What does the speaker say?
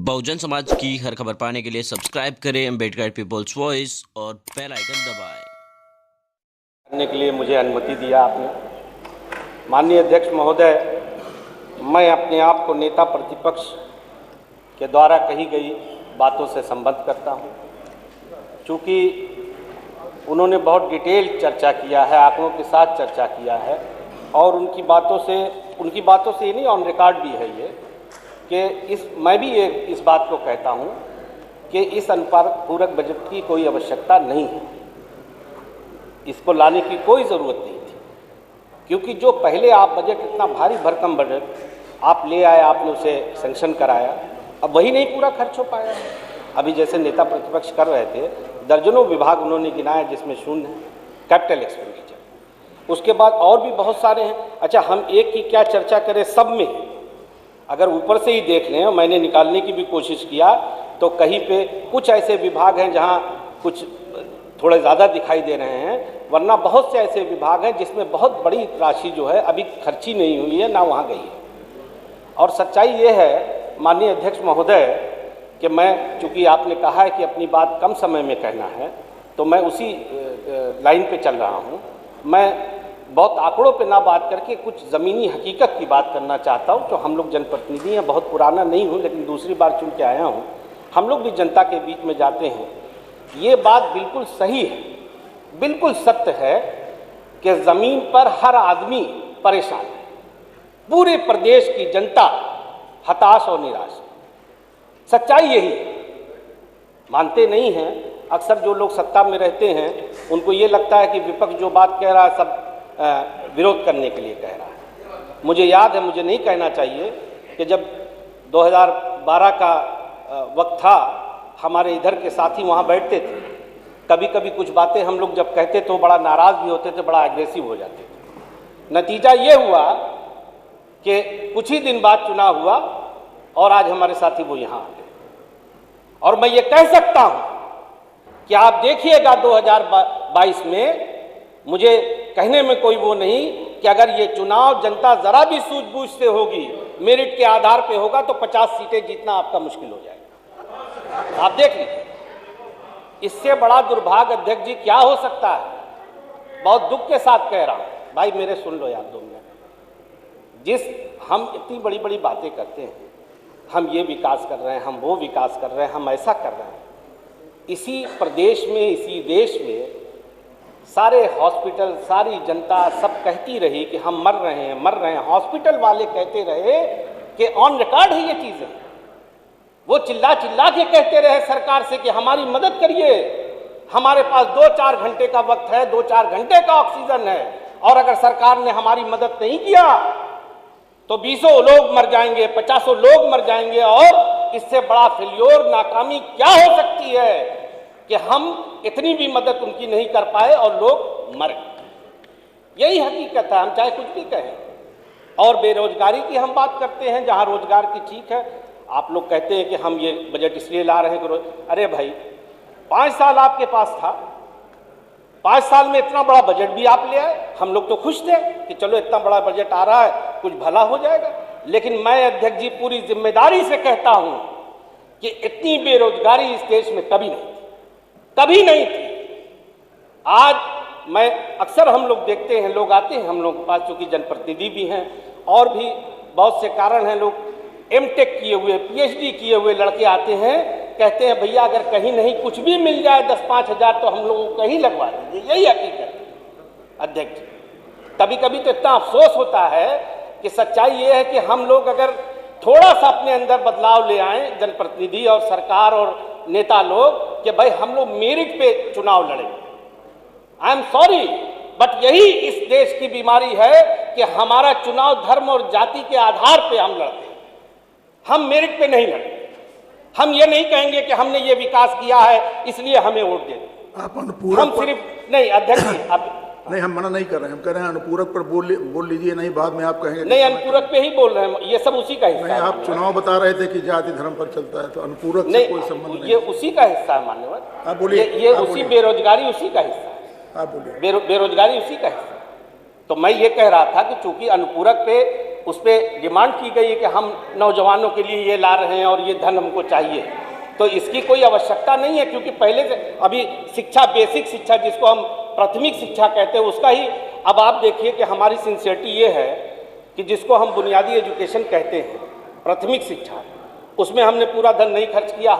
बहुजन समाज की हर खबर पाने के लिए सब्सक्राइब करें अम्बेडकर पीपल्स वॉइस और बेल आइकन दबाएं। करने के लिए मुझे अनुमति दिया आपने। माननीय अध्यक्ष महोदय, मैं अपने आप को नेता प्रतिपक्ष के द्वारा कही गई बातों से संबद्ध करता हूं। चूँकि उन्होंने बहुत डिटेल चर्चा किया है, आंकड़ों के साथ चर्चा किया है और उनकी बातों से ये नहीं, ऑन रिकॉर्ड भी है ये कि मैं भी इस बात को कहता हूं कि इस अनुपूरक बजट की कोई आवश्यकता नहीं है, इसको लाने की कोई ज़रूरत नहीं थी। क्योंकि जो पहले आप बजट, इतना भारी भरकम बजट आप ले आए, आपने उसे सैंक्शन कराया, अब वही नहीं पूरा खर्च हो पाया। अभी जैसे नेता प्रतिपक्ष कर रहे थे, दर्जनों विभाग उन्होंने गिनाया जिसमें शून्य है कैपिटल एक्सपेंडिचर। उसके बाद और भी बहुत सारे हैं। अच्छा, हम एक की क्या चर्चा करें, सब में अगर ऊपर से ही देख लें, मैंने निकालने की भी कोशिश किया तो कहीं पे कुछ ऐसे विभाग हैं जहां कुछ थोड़े ज़्यादा दिखाई दे रहे हैं, वरना बहुत से ऐसे विभाग हैं जिसमें बहुत बड़ी राशि जो है अभी खर्ची नहीं हुई है, ना वहाँ गई है। और सच्चाई ये है माननीय अध्यक्ष महोदय कि मैं, चूँकि आपने कहा है कि अपनी बात कम समय में कहना है, तो मैं उसी लाइन पे चल रहा हूँ। मैं बहुत आंकड़ों पे ना बात करके कुछ ज़मीनी हकीकत की बात करना चाहता हूँ। जो हम लोग जनप्रतिनिधि हैं, बहुत पुराना नहीं हूँ लेकिन दूसरी बार चुन के आया हूँ, हम लोग भी जनता के बीच में जाते हैं। ये बात बिल्कुल सही है, बिल्कुल सत्य है कि ज़मीन पर हर आदमी परेशान है। पूरे प्रदेश की जनता हताश और निराश है, सच्चाई यही है। मानते नहीं हैं, अक्सर जो लोग सत्ता में रहते हैं उनको ये लगता है कि विपक्ष जो बात कह रहा है सब विरोध करने के लिए कह रहा है। मुझे याद है, मुझे नहीं कहना चाहिए कि जब 2012 का वक्त था, हमारे इधर के साथी वहाँ बैठते थे, कभी कभी कुछ बातें हम लोग जब कहते तो बड़ा नाराज़ भी होते थे, बड़ा एग्रेसिव हो जाते थे। नतीजा ये हुआ कि कुछ ही दिन बाद चुनाव हुआ और आज हमारे साथी वो यहाँ आ गए। और मैं ये कह सकता हूँ कि आप देखिएगा 2022 में, मुझे कहने में कोई वो नहीं कि अगर ये चुनाव जनता ज़रा भी सूझबूझ से होगी, मेरिट के आधार पे होगा, तो 50 सीटें जीतना आपका मुश्किल हो जाएगा। आप देख लीजिए, इससे बड़ा दुर्भाग्य अध्यक्ष जी क्या हो सकता है। बहुत दुख के साथ कह रहा हूँ भाई, मेरे सुन लो यार 2 मिनट। जिस हम इतनी बड़ी बड़ी बातें करते हैं, हम ये विकास कर रहे हैं, हम वो विकास कर रहे हैं, हम ऐसा कर रहे हैं, इसी प्रदेश में, इसी देश में सारे हॉस्पिटल, सारी जनता सब कहती रही कि हम मर रहे हैं, मर रहे हैं। हॉस्पिटल वाले कहते रहे कि ऑन रिकॉर्ड है ये चीज़ें, वो चिल्ला चिल्ला के कहते रहे सरकार से कि हमारी मदद करिए, हमारे पास 2-4 घंटे का वक्त है, 2-4 घंटे का ऑक्सीजन है, और अगर सरकार ने हमारी मदद नहीं किया तो 20 लोग मर जाएंगे, 50 लोग मर जाएंगे। और इससे बड़ा फेल्योर, नाकामी क्या हो सकती है कि हम इतनी भी मदद उनकी नहीं कर पाए और लोग मर गए। यही हकीकत है, हम चाहे कुछ भी कहें। और बेरोजगारी की हम बात करते हैं, जहां रोजगार की ठीक है, आप लोग कहते हैं कि हम ये बजट इसलिए ला रहे हैं कि अरे भाई 5 साल आपके पास था, 5 साल में इतना बड़ा बजट भी आप ले आए, हम लोग तो खुश थे कि चलो इतना बड़ा बजट आ रहा है, कुछ भला हो जाएगा। लेकिन मैं अध्यक्ष जी पूरी जिम्मेदारी से कहता हूं कि इतनी बेरोजगारी इस देश में कभी नहीं थी, कभी नहीं थी। आज मैं अक्सर, हम लोग देखते हैं, लोग आते हैं हम लोग के पास, चूंकि जनप्रतिनिधि भी हैं और भी बहुत से कारण हैं, लोग एमटेक किए हुए, पीएचडी किए हुए लड़के आते हैं, कहते हैं भैया अगर कहीं नहीं कुछ भी मिल जाए 10-5 हज़ार तो हम लोगों को कहीं लगवा दीजिए। यही हकीकत है अध्यक्ष। कभी कभी तो इतना अफसोस होता है कि सच्चाई ये है कि हम लोग अगर थोड़ा सा अपने अंदर बदलाव ले आए, जनप्रतिनिधि और सरकार और नेता लोग, कि भाई हम लोग मेरिट पे चुनाव लड़ेंगे। आई एम सॉरी, बट यही इस देश की बीमारी है कि हमारा चुनाव धर्म और जाति के आधार पे हम लड़ते हैं, हम मेरिट पे नहीं लड़ते। हम ये नहीं कहेंगे कि हमने ये विकास किया है इसलिए हमें वोट दे दें। आप अनुपूरक हम सिर्फ नहीं अध्यक्ष जी, अब नहीं, हम मना नहीं कर रहे हैं, हम कह रहे हैं अनुपूरक पर बोल लीजिए, नहीं बाद में आप कहेंगे नहीं, अनुपूरक पे ही बोल रहे हैं, ये सब उसी का हिस्सा नहीं। है। आप चुनाव बता रहे थे कि जाति धर्म पर चलता है, तो अनुपूरक से कोई संबंध नहीं, ये उसी का हिस्सा है मान्यवर। आप बोलिए, ये उसी बेरोजगारी उसी का हिस्सा है, आप बोलिए। बेरोजगारी उसी का हिस्सा है। तो मैं ये कह रहा था कि चूंकि अनुपूरक पे उस पर डिमांड की गई है कि हम नौजवानों के लिए ये ला रहे हैं और ये धन हमको चाहिए, तो इसकी कोई आवश्यकता नहीं है, क्योंकि पहले से अभी शिक्षा, बेसिक शिक्षा जिसको हम प्राथमिक शिक्षा कहते हैं, उसका ही अब आप देखिए कि हमारी सिंसियरिटी ये है कि जिसको हम बुनियादी एजुकेशन कहते हैं, प्राथमिक शिक्षा, उसमें हमने पूरा धन नहीं खर्च किया।